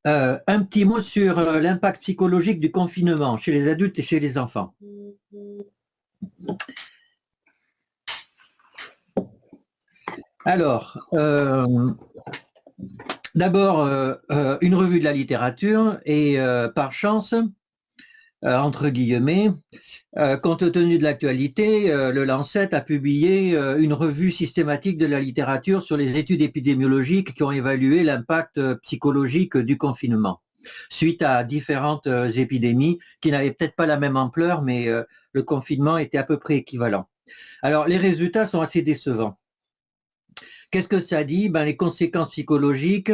Un petit mot sur l'impact psychologique du confinement chez les adultes et chez les enfants. Alors, d'abord, une revue de la littérature et par chance, entre guillemets, compte tenu de l'actualité, le Lancet a publié une revue systématique de la littérature sur les études épidémiologiques qui ont évalué l'impact psychologique du confinement, suite à différentes épidémies qui n'avaient peut-être pas la même ampleur, mais le confinement était à peu près équivalent. Alors, les résultats sont assez décevants. Qu'est-ce que ça dit? Les conséquences psychologiques,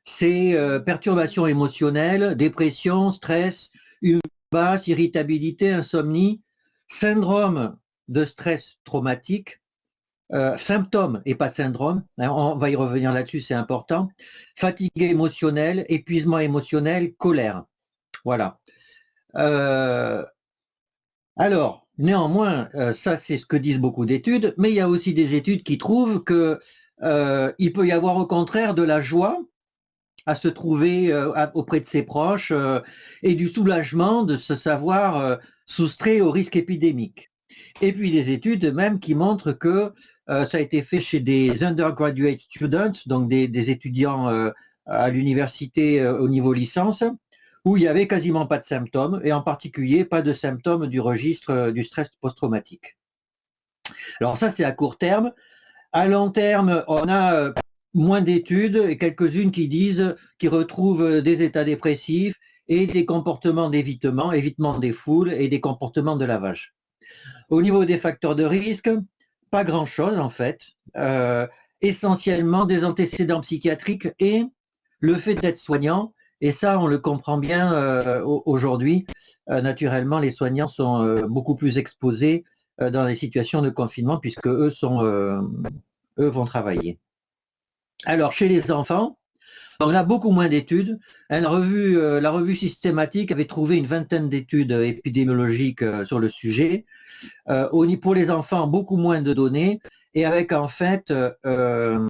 c'est perturbations émotionnelles, dépression, stress, humeur basse, irritabilité, insomnie, syndrome de stress traumatique, symptômes et pas syndrome, hein, on va y revenir là-dessus, c'est important, fatigue émotionnelle, épuisement émotionnel, colère. Voilà. Alors, néanmoins, ça c'est ce que disent beaucoup d'études, mais il y a aussi des études qui trouvent que il peut y avoir au contraire de la joie à se trouver auprès de ses proches et du soulagement de se savoir soustrait au risque épidémique. Et puis des études même qui montrent que ça a été fait chez des undergraduate students, donc des étudiants à l'université au niveau licence, où il n'y avait quasiment pas de symptômes, et en particulier pas de symptômes du registre du stress post-traumatique. Alors ça, c'est à court terme. À long terme, on a moins d'études et quelques-unes qui disent qu'ils retrouvent des états dépressifs et des comportements d'évitement, évitement des foules et des comportements de lavage. Au niveau des facteurs de risque, pas grand-chose en fait. Essentiellement des antécédents psychiatriques et le fait d'être soignant. Et ça, on le comprend bien aujourd'hui. Naturellement, les soignants sont beaucoup plus exposés dans les situations de confinement puisque eux vont travailler. Alors, chez les enfants, on a beaucoup moins d'études. La revue systématique avait trouvé une vingtaine d'études épidémiologiques sur le sujet. Pour les enfants, beaucoup moins de données et avec en fait un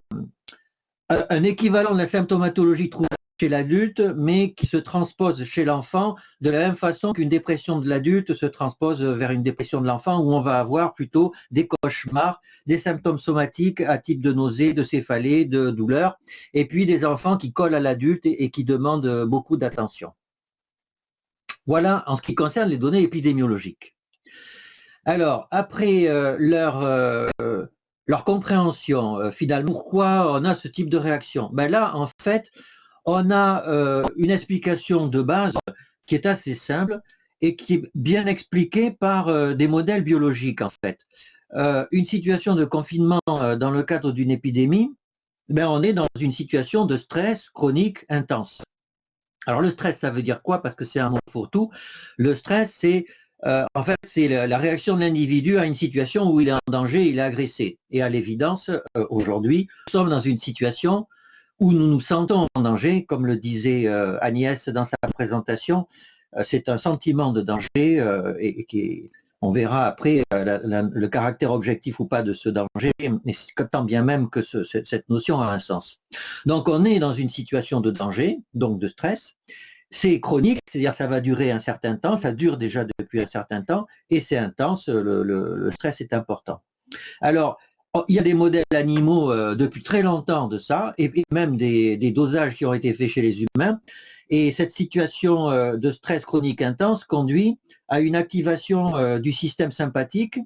équivalent de la symptomatologie trouvée chez l'adulte, mais qui se transpose chez l'enfant de la même façon qu'une dépression de l'adulte se transpose vers une dépression de l'enfant, où on va avoir plutôt des cauchemars, des symptômes somatiques à type de nausées, de céphalées, de douleurs, et puis des enfants qui collent à l'adulte et qui demandent beaucoup d'attention. Voilà en ce qui concerne les données épidémiologiques. Alors, après leur compréhension, finalement, pourquoi on a ce type de réaction? Là, en fait, on a une explication de base qui est assez simple et qui est bien expliquée par des modèles biologiques, en fait. Une situation de confinement dans le cadre d'une épidémie, on est dans une situation de stress chronique intense. Alors le stress, ça veut dire quoi? Parce que c'est un mot fourre-tout. Le stress, c'est en fait, c'est la réaction de l'individu à une situation où il est en danger, il est agressé. Et à l'évidence, aujourd'hui, nous sommes dans une situation où nous nous sentons en danger, comme le disait Agnès dans sa présentation. C'est un sentiment de danger et qui est, on verra après le caractère objectif ou pas de ce danger, mais tant bien même que cette notion a un sens. Donc on est dans une situation de danger, donc de stress. C'est chronique, c'est-à-dire ça va durer un certain temps, ça dure déjà depuis un certain temps, et c'est intense, le stress est important. Alors, il y a des modèles animaux depuis très longtemps de ça, et même des dosages qui ont été faits chez les humains, et cette situation de stress chronique intense conduit à une activation du système sympathique,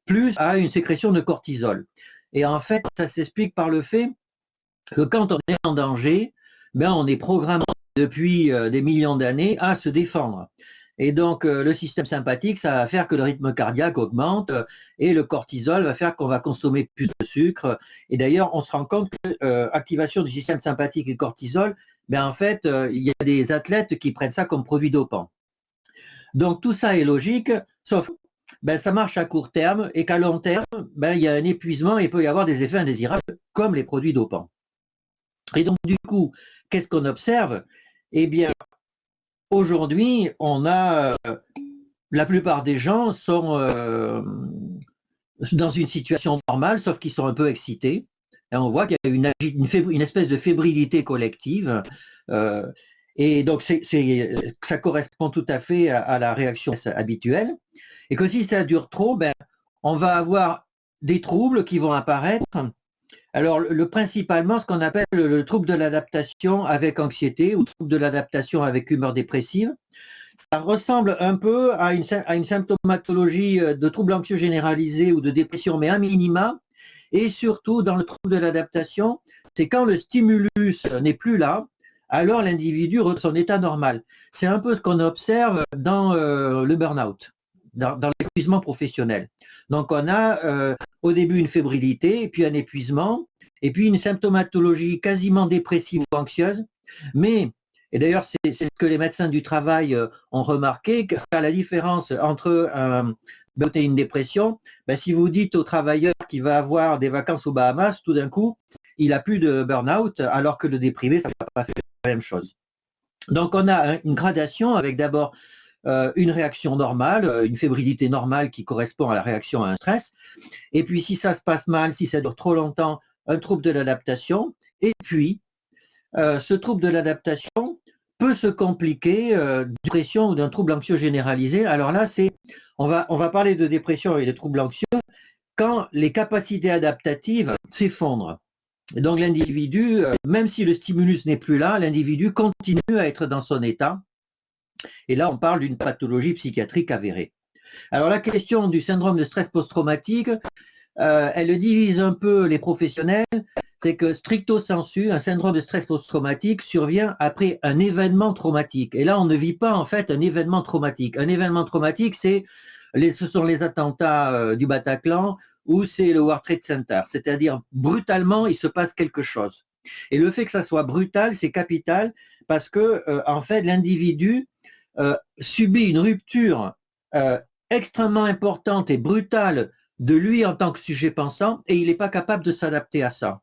plus à une sécrétion de cortisol. Et en fait, ça s'explique par le fait que quand on est en danger, on est programmé depuis des millions d'années à se défendre. Et donc, le système sympathique, ça va faire que le rythme cardiaque augmente et le cortisol va faire qu'on va consommer plus de sucre. Et d'ailleurs, on se rend compte que activation du système sympathique et cortisol, en fait, il y a des athlètes qui prennent ça comme produit dopant. Donc, tout ça est logique, sauf ça marche à court terme et qu'à long terme, il y a un épuisement et il peut y avoir des effets indésirables comme les produits dopants. Et donc, du coup, qu'est-ce qu'on observe? Eh bien, aujourd'hui, on a la plupart des gens sont dans une situation normale, sauf qu'ils sont un peu excités. Et on voit qu'il y a une espèce de fébrilité collective. Et donc, ça correspond tout à fait à la réaction habituelle. Et que si ça dure trop, ben, on va avoir des troubles qui vont apparaître. Alors, principalement, ce qu'on appelle le trouble de l'adaptation avec anxiété ou trouble de l'adaptation avec humeur dépressive. Ça ressemble un peu à une symptomatologie de trouble anxieux généralisé ou de dépression, mais à minima. Et surtout, dans le trouble de l'adaptation, c'est quand le stimulus n'est plus là, alors l'individu retrouve son état normal. C'est un peu ce qu'on observe dans le burn-out, dans l'épuisement professionnel. Donc on a au début une fébrilité, puis un épuisement, et puis une symptomatologie quasiment dépressive ou anxieuse. Mais, et d'ailleurs c'est ce que les médecins du travail ont remarqué, que la différence entre et une dépression, ben, si vous dites au travailleur qu'il va avoir des vacances aux Bahamas, tout d'un coup, il n'a plus de burn-out, alors que le déprimé, ça ne va pas faire la même chose. Donc on a une gradation avec d'abord une réaction normale, une fébrilité normale qui correspond à la réaction à un stress. Et puis si ça se passe mal, si ça dure trop longtemps, un trouble de l'adaptation. Et puis, ce trouble de l'adaptation peut se compliquer d'une dépression ou d'un trouble anxieux généralisé. Alors là, on va parler de dépression et de troubles anxieux quand les capacités adaptatives s'effondrent. Et donc l'individu, même si le stimulus n'est plus là, l'individu continue à être dans son état. Et là, on parle d'une pathologie psychiatrique avérée. Alors la question du syndrome de stress post-traumatique, elle divise un peu les professionnels. C'est que stricto sensu, un syndrome de stress post-traumatique survient après un événement traumatique. Et là, on ne vit pas en fait un événement traumatique. Un événement traumatique, ce sont les attentats du Bataclan ou c'est le World Trade Center. C'est-à-dire, brutalement, il se passe quelque chose. Et le fait que ça soit brutal, c'est capital parce que, en fait, l'individu subit une rupture extrêmement importante et brutale de lui en tant que sujet pensant et il n'est pas capable de s'adapter à ça.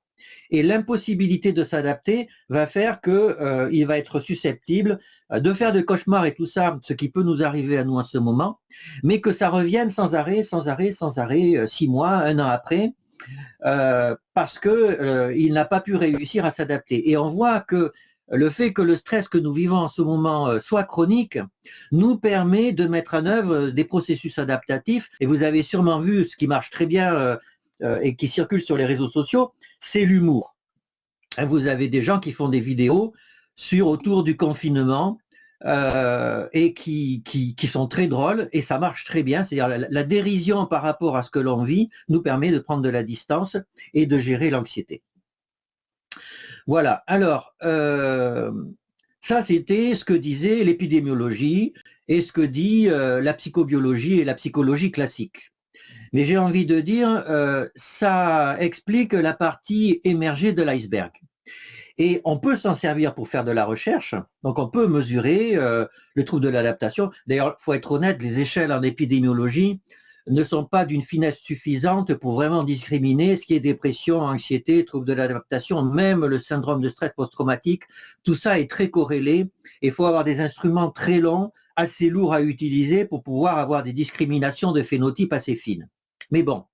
Et l'impossibilité de s'adapter va faire qu'il va être susceptible de faire des cauchemars et tout ça, ce qui peut nous arriver à nous en ce moment, mais que ça revienne sans arrêt, 6 mois, 1 an après, parce qu'il n'a pas pu réussir à s'adapter. Et on voit que le fait que le stress que nous vivons en ce moment soit chronique nous permet de mettre en œuvre des processus adaptatifs. Et vous avez sûrement vu ce qui marche très bien et qui circule sur les réseaux sociaux, c'est l'humour. Vous avez des gens qui font des vidéos autour du confinement et qui sont très drôles et ça marche très bien. C'est-à-dire la dérision par rapport à ce que l'on vit nous permet de prendre de la distance et de gérer l'anxiété. Voilà, alors, ça c'était ce que disait l'épidémiologie et ce que dit la psychobiologie et la psychologie classique. Mais j'ai envie de dire, ça explique la partie émergée de l'iceberg. Et on peut s'en servir pour faire de la recherche, donc on peut mesurer le trouble de l'adaptation. D'ailleurs, il faut être honnête, les échelles en épidémiologie ne sont pas d'une finesse suffisante pour vraiment discriminer ce qui est dépression, anxiété, trouble de l'adaptation, même le syndrome de stress post-traumatique. Tout ça est très corrélé et il faut avoir des instruments très longs, assez lourds à utiliser pour pouvoir avoir des discriminations de phénotypes assez fines. Mais bon,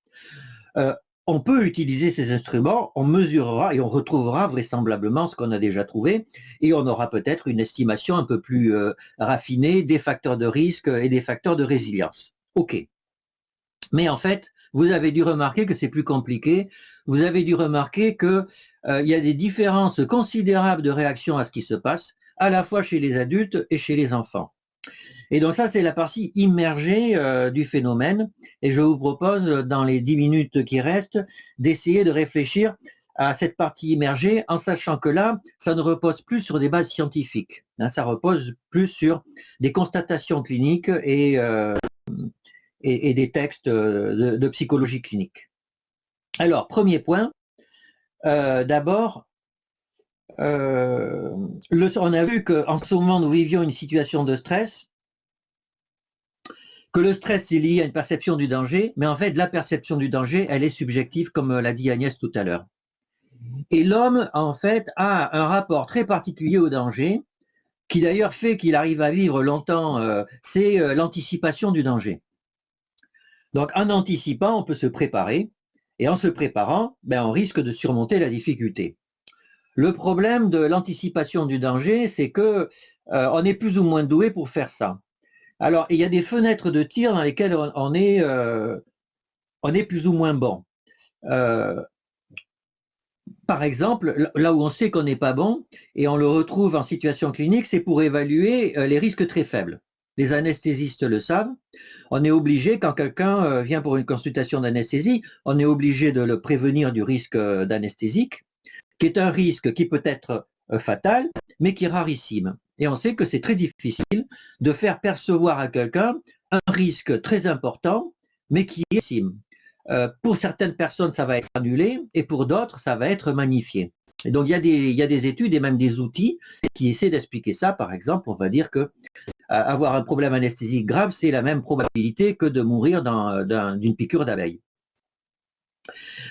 on peut utiliser ces instruments, on mesurera et on retrouvera vraisemblablement ce qu'on a déjà trouvé et on aura peut-être une estimation un peu plus raffinée des facteurs de risque et des facteurs de résilience. OK. Mais en fait, vous avez dû remarquer que c'est plus compliqué. Vous avez dû remarquer qu'il y a des différences considérables de réaction à ce qui se passe, à la fois chez les adultes et chez les enfants. Et donc ça, c'est la partie immergée du phénomène. Et je vous propose, dans les 10 minutes qui restent, d'essayer de réfléchir à cette partie immergée en sachant que là, ça ne repose plus sur des bases scientifiques. Hein, ça repose plus sur des constatations cliniques et des textes de psychologie clinique. Alors, premier point, d'abord, on a vu qu'en ce moment, nous vivions une situation de stress, que le stress est lié à une perception du danger, mais en fait, la perception du danger, elle est subjective, comme l'a dit Agnès tout à l'heure. Et l'homme, en fait, a un rapport très particulier au danger, qui d'ailleurs fait qu'il arrive à vivre longtemps, c'est l'anticipation du danger. Donc, en anticipant, on peut se préparer. Et en se préparant, on risque de surmonter la difficulté. Le problème de l'anticipation du danger, c'est que on est plus ou moins doué pour faire ça. Alors, il y a des fenêtres de tir dans lesquelles on est plus ou moins bon. Par exemple, là où on sait qu'on n'est pas bon, et on le retrouve en situation clinique, c'est pour évaluer les risques très faibles. Les anesthésistes le savent. On est obligé, quand quelqu'un vient pour une consultation d'anesthésie, on est obligé de le prévenir du risque d'anesthésique, qui est un risque qui peut être fatal, mais qui est rarissime. Et on sait que c'est très difficile de faire percevoir à quelqu'un un risque très important, mais qui est rarissime. Pour certaines personnes, ça va être annulé, et pour d'autres, ça va être magnifié. Et donc, il y a des études et même des outils qui essaient d'expliquer ça. Par exemple, on va dire que avoir un problème anesthésique grave, c'est la même probabilité que de mourir d'une piqûre d'abeille.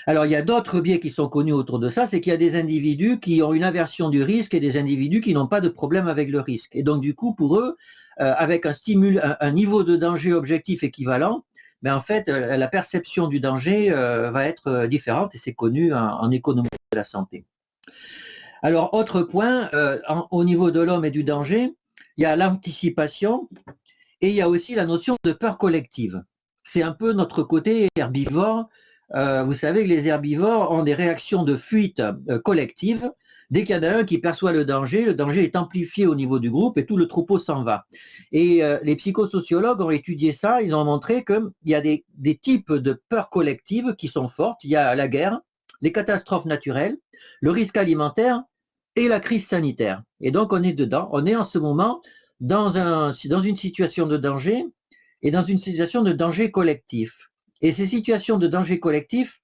Alors, il y a d'autres biais qui sont connus autour de ça, c'est qu'il y a des individus qui ont une aversion du risque et des individus qui n'ont pas de problème avec le risque. Et donc, du coup, pour eux, avec un niveau de danger objectif équivalent, en fait, la perception du danger va être différente et c'est connu en économie de la santé. Alors, autre point, au niveau de l'homme et du danger, il y a l'anticipation et il y a aussi la notion de peur collective. C'est un peu notre côté herbivore. Vous savez que les herbivores ont des réactions de fuite collective. Dès qu'il y en a un qui perçoit le danger est amplifié au niveau du groupe et tout le troupeau s'en va. Et les psychosociologues ont étudié ça, ils ont montré qu'il y a des types de peurs collectives qui sont fortes. Il y a la guerre, les catastrophes naturelles, le risque alimentaire et la crise sanitaire. Et donc on est dedans, on est en ce moment dans une situation de danger et dans une situation de danger collectif. Et ces situations de danger collectif,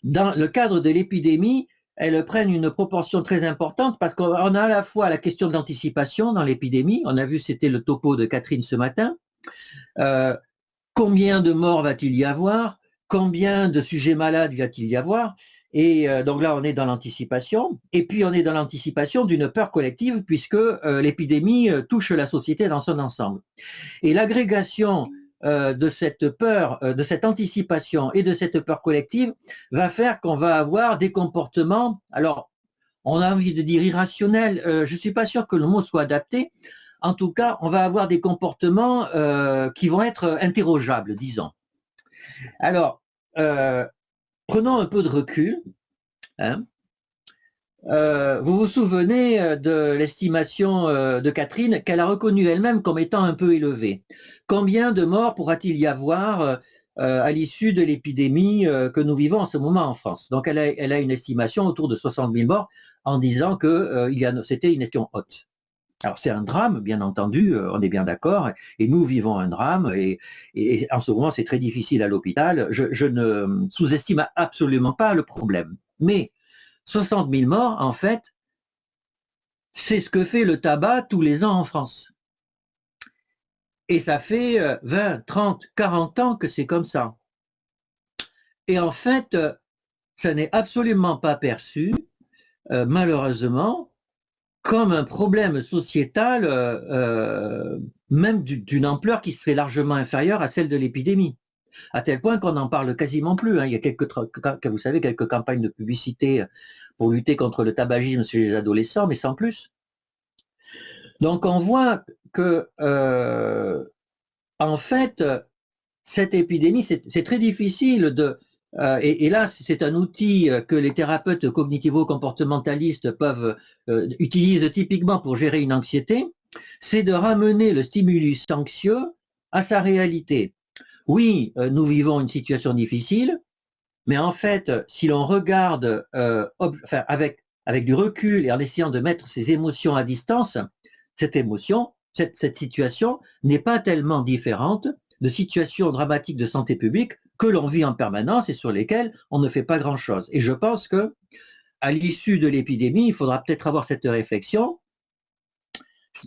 dans le cadre de l'épidémie, elles prennent une proportion très importante parce qu'on a à la fois la question de l'anticipation dans l'épidémie, on a vu c'était le topo de Catherine ce matin, combien de morts va-t-il y avoir, combien de sujets malades va-t-il y avoir, et donc là on est dans l'anticipation, et puis on est dans l'anticipation d'une peur collective puisque l'épidémie touche la société dans son ensemble. Et l'agrégation de cette peur, de cette anticipation et de cette peur collective va faire qu'on va avoir des comportements, alors on a envie de dire irrationnels, je ne suis pas sûr que le mot soit adapté, en tout cas on va avoir des comportements qui vont être interrogeables, disons. Alors, prenons un peu de recul. Hein. Vous vous souvenez de l'estimation de Catherine qu'elle a reconnue elle-même comme étant un peu élevée. Combien de morts pourra-t-il y avoir à l'issue de l'épidémie que nous vivons en ce moment en France? Donc elle a une estimation autour de 60 000 morts en disant que c'était une estimation haute. Alors c'est un drame, bien entendu, on est bien d'accord, et nous vivons un drame, et en ce moment c'est très difficile à l'hôpital. Je ne sous-estime absolument pas le problème. Mais 60 000 morts, en fait, c'est ce que fait le tabac tous les ans en France. Et ça fait 20, 30, 40 ans que c'est comme ça. Et en fait, ça n'est absolument pas perçu, malheureusement, comme un problème sociétal, même d'une ampleur qui serait largement inférieure à celle de l'épidémie. À tel point qu'on n'en parle quasiment plus. Hein. Il y a vous savez, quelques campagnes de publicité pour lutter contre le tabagisme chez les adolescents, mais sans plus. Donc on voit que, en fait, cette épidémie, c'est très difficile de... et là, c'est un outil que les thérapeutes cognitivo-comportementalistes utilisent typiquement pour gérer une anxiété, c'est de ramener le stimulus anxieux à sa réalité. Oui, nous vivons une situation difficile, mais en fait, si l'on regarde avec du recul et en essayant de mettre ses émotions à distance, cette situation n'est pas tellement différente de situations dramatiques de santé publique que l'on vit en permanence et sur lesquelles on ne fait pas grand-chose. Et je pense que à l'issue de l'épidémie, il faudra peut-être avoir cette réflexion.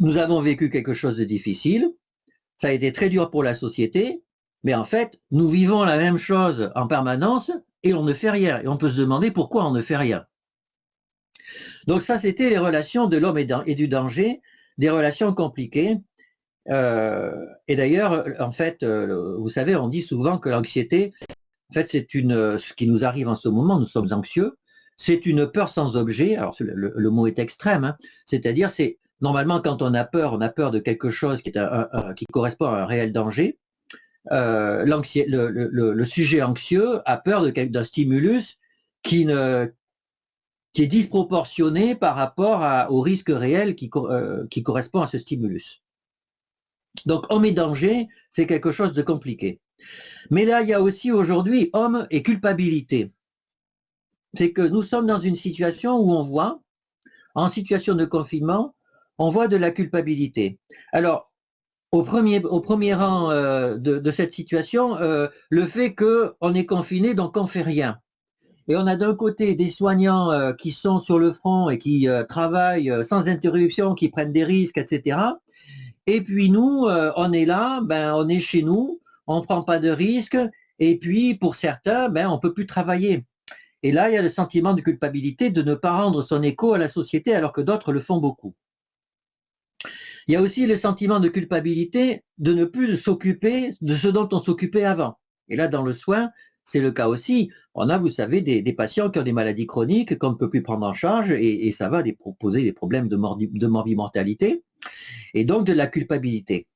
Nous avons vécu quelque chose de difficile, ça a été très dur pour la société, mais en fait, nous vivons la même chose en permanence et on ne fait rien. Et on peut se demander pourquoi on ne fait rien. Donc ça, c'était les relations de l'homme et du danger, des relations compliquées. Et d'ailleurs, en fait, vous savez, on dit souvent que l'anxiété, En fait, ce qui nous arrive en ce moment, nous sommes anxieux, c'est une peur sans objet. Alors, le mot est extrême, hein, c'est-à-dire, c'est normalement quand on a peur de quelque chose qui correspond à un réel danger. Le sujet anxieux a peur d'un stimulus qui est disproportionné par rapport au risque réel qui correspond à ce stimulus. Donc, homme et danger, c'est quelque chose de compliqué. Mais là, il y a aussi aujourd'hui homme et culpabilité. C'est que nous sommes dans une situation où on voit, en situation de confinement, on voit de la culpabilité. Alors, au premier rang de cette situation, le fait qu'on est confiné, donc on ne fait rien. Et on a d'un côté des soignants qui sont sur le front et qui travaillent sans interruption, qui prennent des risques, etc. Et puis nous, on est là, on est chez nous, on ne prend pas de risques, et puis pour certains, on ne peut plus travailler. Et là, il y a le sentiment de culpabilité de ne pas rendre son écho à la société alors que d'autres le font beaucoup. Il y a aussi le sentiment de culpabilité de ne plus s'occuper de ce dont on s'occupait avant. Et là, dans le soin, c'est le cas aussi. On a, vous savez, des patients qui ont des maladies chroniques qu'on ne peut plus prendre en charge et ça va poser des problèmes de morbimortalité et donc de la culpabilité.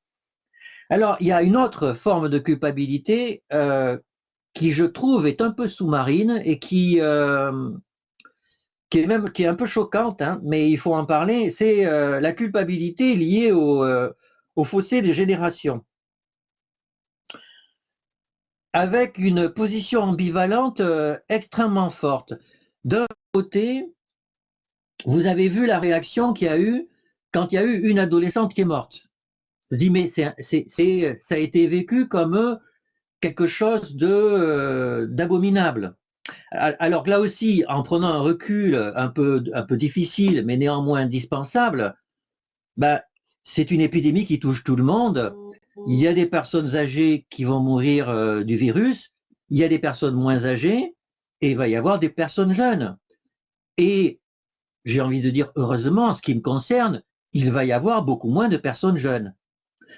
Alors, il y a une autre forme de culpabilité qui, je trouve, est un peu sous-marine et qui est un peu choquante, hein, mais il faut en parler, c'est la culpabilité liée au fossé des générations. Avec une position ambivalente extrêmement forte. D'un côté, vous avez vu la réaction qu'il y a eu quand il y a eu une adolescente qui est morte. Je dis, mais ça a été vécu comme quelque chose d'abominable. Alors que là aussi, en prenant un recul un peu difficile, mais néanmoins indispensable, c'est une épidémie qui touche tout le monde. Il y a des personnes âgées qui vont mourir du virus, il y a des personnes moins âgées, et il va y avoir des personnes jeunes. Et j'ai envie de dire, heureusement, en ce qui me concerne, il va y avoir beaucoup moins de personnes jeunes.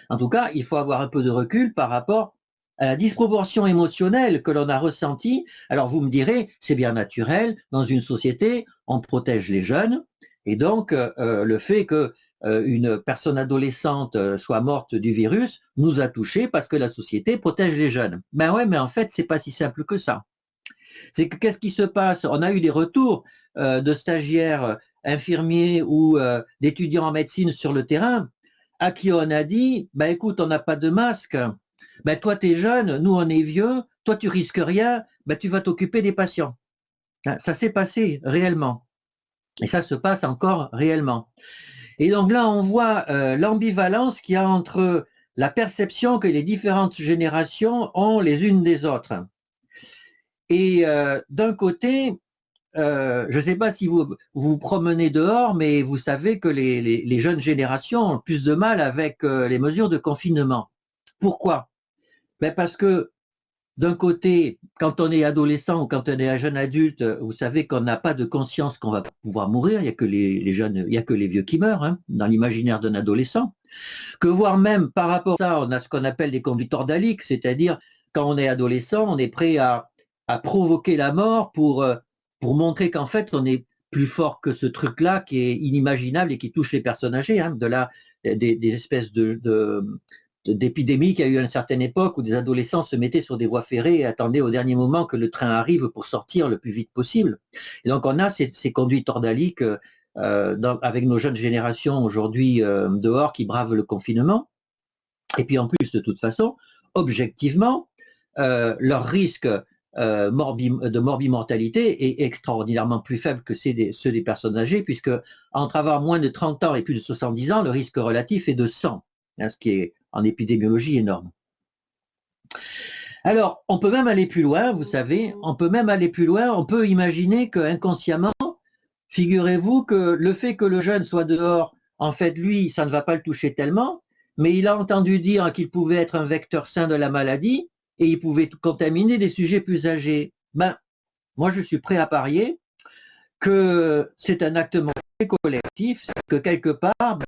En tout cas, il faut avoir un peu de recul par rapport à la disproportion émotionnelle que l'on a ressentie. Alors vous me direz, c'est bien naturel, dans une société, on protège les jeunes, et donc le fait qu'une personne adolescente soit morte du virus nous a touchés parce que la société protège les jeunes. Ben ouais, mais en fait, c'est pas si simple que ça. C'est que qu'est-ce qui se passe? On a eu des retours de stagiaires infirmiers ou d'étudiants en médecine sur le terrain à qui on a dit, écoute, on n'a pas de masque, toi tu es jeune, nous on est vieux, toi tu risques rien, tu vas t'occuper des patients. Ça s'est passé réellement. Et ça se passe encore réellement. Et donc là, on voit l'ambivalence qu'il y a entre la perception que les différentes générations ont les unes des autres. Et d'un côté, je ne sais pas si vous vous promenez dehors, mais vous savez que les jeunes générations ont plus de mal avec les mesures de confinement. Pourquoi? Parce que d'un côté, quand on est adolescent ou quand on est un jeune adulte, vous savez qu'on n'a pas de conscience qu'on va pouvoir mourir. Il n'y a que les jeunes, il n'y a que les vieux qui meurent, hein, dans l'imaginaire d'un adolescent. Que voire même par rapport à ça, on a ce qu'on appelle des conduites ordaliques, c'est-à-dire quand on est adolescent, on est prêt à provoquer la mort pour montrer qu'en fait on est plus fort que ce truc-là qui est inimaginable et qui touche les personnes âgées, hein, des espèces d'épidémies qu'il y a eu à une certaine époque où des adolescents se mettaient sur des voies ferrées et attendaient au dernier moment que le train arrive pour sortir le plus vite possible. Et donc on a ces conduites ordaliques avec nos jeunes générations aujourd'hui dehors qui bravent le confinement. Et puis en plus, de toute façon, objectivement, leur risque de morbimortalité est extraordinairement plus faible que ceux des personnes âgées, puisque entre avoir moins de 30 ans et plus de 70 ans, le risque relatif est de 100, hein, ce qui est en épidémiologie énorme. Alors, on peut même aller plus loin, vous savez, on peut imaginer qu'inconsciemment, figurez-vous que le fait que le jeune soit dehors, en fait, lui, ça ne va pas le toucher tellement, mais il a entendu dire qu'il pouvait être un vecteur sain de la maladie et il pouvait contaminer des sujets plus âgés. Moi, je suis prêt à parier que c'est un acte collectif, que quelque part,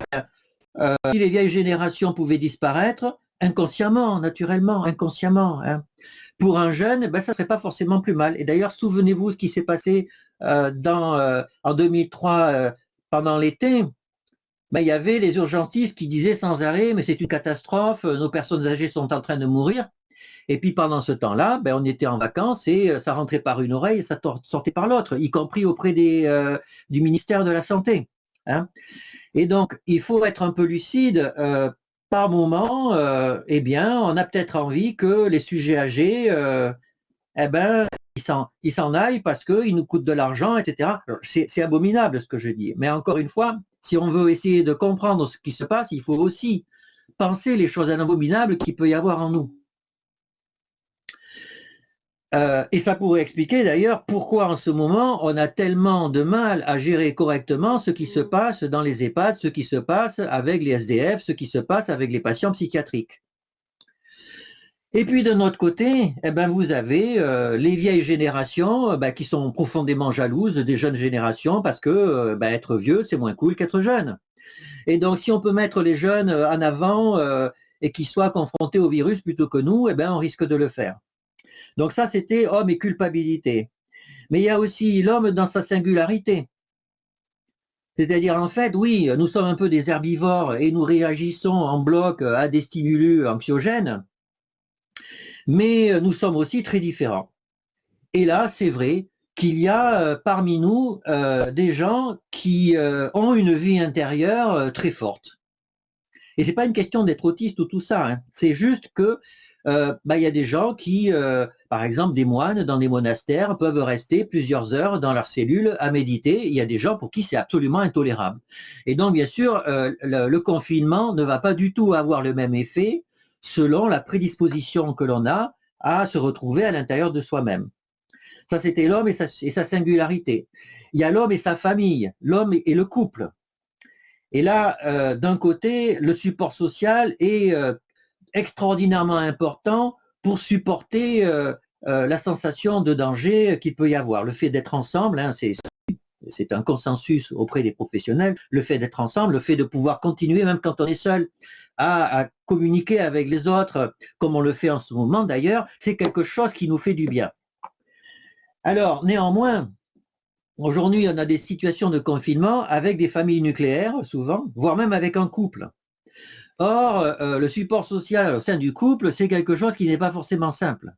si les vieilles générations pouvaient disparaître, inconsciemment, naturellement, inconsciemment, hein, Pour un jeune, ben, ça ne serait pas forcément plus mal. Et d'ailleurs, souvenez-vous ce qui s'est passé en 2003 pendant l'été. Ben, il y avait les urgentistes qui disaient sans arrêt, mais c'est une catastrophe, nos personnes âgées sont en train de mourir. Et puis pendant ce temps-là, ben, on était en vacances et ça rentrait par une oreille et ça sortait par l'autre, y compris auprès du ministère de la Santé. Hein. Et donc, il faut être un peu lucide. Par moment, eh bien, on a peut-être envie que les sujets âgés, eh ben, ils s'en aillent parce qu'ils nous coûtent de l'argent, etc. C'est abominable ce que je dis. Mais encore une fois, si on veut essayer de comprendre ce qui se passe, il faut aussi penser les choses abominables qu'il peut y avoir en nous. Et ça pourrait expliquer d'ailleurs pourquoi en ce moment on a tellement de mal à gérer correctement ce qui se passe dans les EHPAD, ce qui se passe avec les SDF, ce qui se passe avec les patients psychiatriques. Et puis de notre côté, eh ben, vous avez les vieilles générations qui sont profondément jalouses des jeunes générations parce que être vieux c'est moins cool qu'être jeune. Et donc si on peut mettre les jeunes en avant et qu'ils soient confrontés au virus plutôt que nous, eh ben, on risque de le faire. Donc ça, c'était homme et culpabilité. Mais il y a aussi l'homme dans sa singularité. C'est-à-dire, en fait, oui, nous sommes un peu des herbivores et nous réagissons en bloc à des stimulus anxiogènes, mais nous sommes aussi très différents. Et là, c'est vrai qu'il y a parmi nous des gens qui ont une vie intérieure très forte. Et c'est pas une question d'être autiste ou tout ça, hein. C'est juste que il y a des gens qui, par exemple des moines dans des monastères, peuvent rester plusieurs heures dans leur cellule à méditer. Il y a des gens pour qui c'est absolument intolérable. Et donc, bien sûr, le confinement ne va pas du tout avoir le même effet selon la prédisposition que l'on a à se retrouver à l'intérieur de soi-même. Ça, c'était l'homme et sa singularité. Il y a l'homme et sa famille, l'homme et le couple. Et là, d'un côté, le support social est extraordinairement important pour supporter la sensation de danger qu'il peut y avoir. Le fait d'être ensemble, hein, c'est un consensus auprès des professionnels, le fait d'être ensemble, le fait de pouvoir continuer, même quand on est seul, à communiquer avec les autres, comme on le fait en ce moment d'ailleurs, c'est quelque chose qui nous fait du bien. Alors, néanmoins, aujourd'hui, on a des situations de confinement avec des familles nucléaires, souvent, voire même avec un couple. Or, le support social au sein du couple, c'est quelque chose qui n'est pas forcément simple.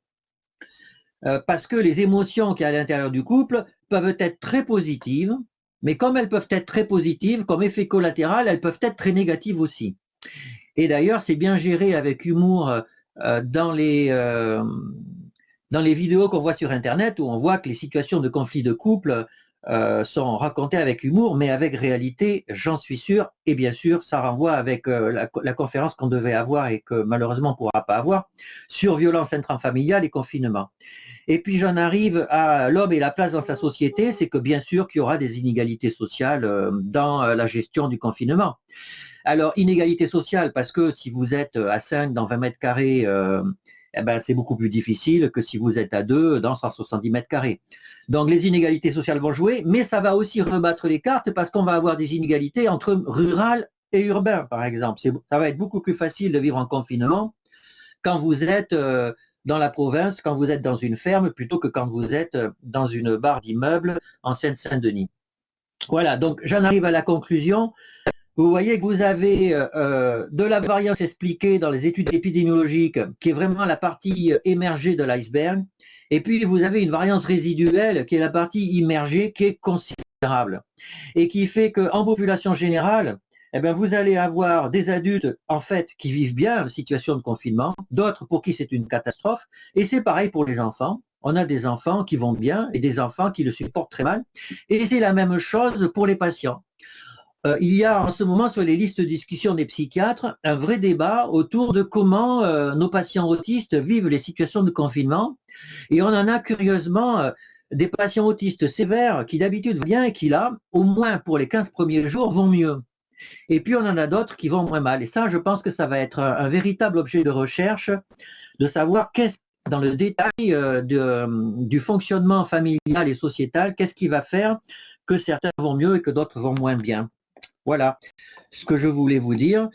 Parce que les émotions qu'il y a à l'intérieur du couple peuvent être très positives, mais comme elles peuvent être très positives, comme effet collatéral, elles peuvent être très négatives aussi. Et d'ailleurs, c'est bien géré avec humour dans les vidéos qu'on voit sur Internet, où on voit que les situations de conflit de couple sont racontées avec humour, mais avec réalité, j'en suis sûr. Et bien sûr, ça renvoie avec la conférence qu'on devait avoir et que malheureusement on ne pourra pas avoir, sur violence intrafamiliale et confinement. Et puis j'en arrive à l'homme et la place dans sa société, c'est que bien sûr qu'il y aura des inégalités sociales dans la gestion du confinement. Alors, inégalité sociale, parce que si vous êtes à 5 dans 20 mètres carrés, c'est beaucoup plus difficile que si vous êtes à 2 dans 170 mètres carrés. Donc les inégalités sociales vont jouer, mais ça va aussi rebattre les cartes parce qu'on va avoir des inégalités entre rural et urbain, par exemple. Ça va être beaucoup plus facile de vivre en confinement quand vous êtes dans la province, quand vous êtes dans une ferme, plutôt que quand vous êtes dans une barre d'immeubles en Seine-Saint-Denis. Voilà, donc j'en arrive à la conclusion. Vous voyez que vous avez de la variance expliquée dans les études épidémiologiques, qui est vraiment la partie émergée de l'iceberg, et puis vous avez une variance résiduelle, qui est la partie immergée, qui est considérable, et qui fait qu'en population générale, vous allez avoir des adultes, en fait, qui vivent bien en situation de confinement, d'autres pour qui c'est une catastrophe, et c'est pareil pour les enfants. On a des enfants qui vont bien et des enfants qui le supportent très mal, et c'est la même chose pour les patients. Il y a en ce moment sur les listes de discussion des psychiatres un vrai débat autour de comment nos patients autistes vivent les situations de confinement. Et on en a curieusement des patients autistes sévères qui d'habitude vont bien et qui là, au moins pour les 15 premiers jours, vont mieux. Et puis on en a d'autres qui vont moins mal. Et ça, je pense que ça va être un véritable objet de recherche de savoir qu'est-ce dans le détail du fonctionnement familial et sociétal, qu'est-ce qui va faire que certains vont mieux et que d'autres vont moins bien. Voilà ce que je voulais vous dire.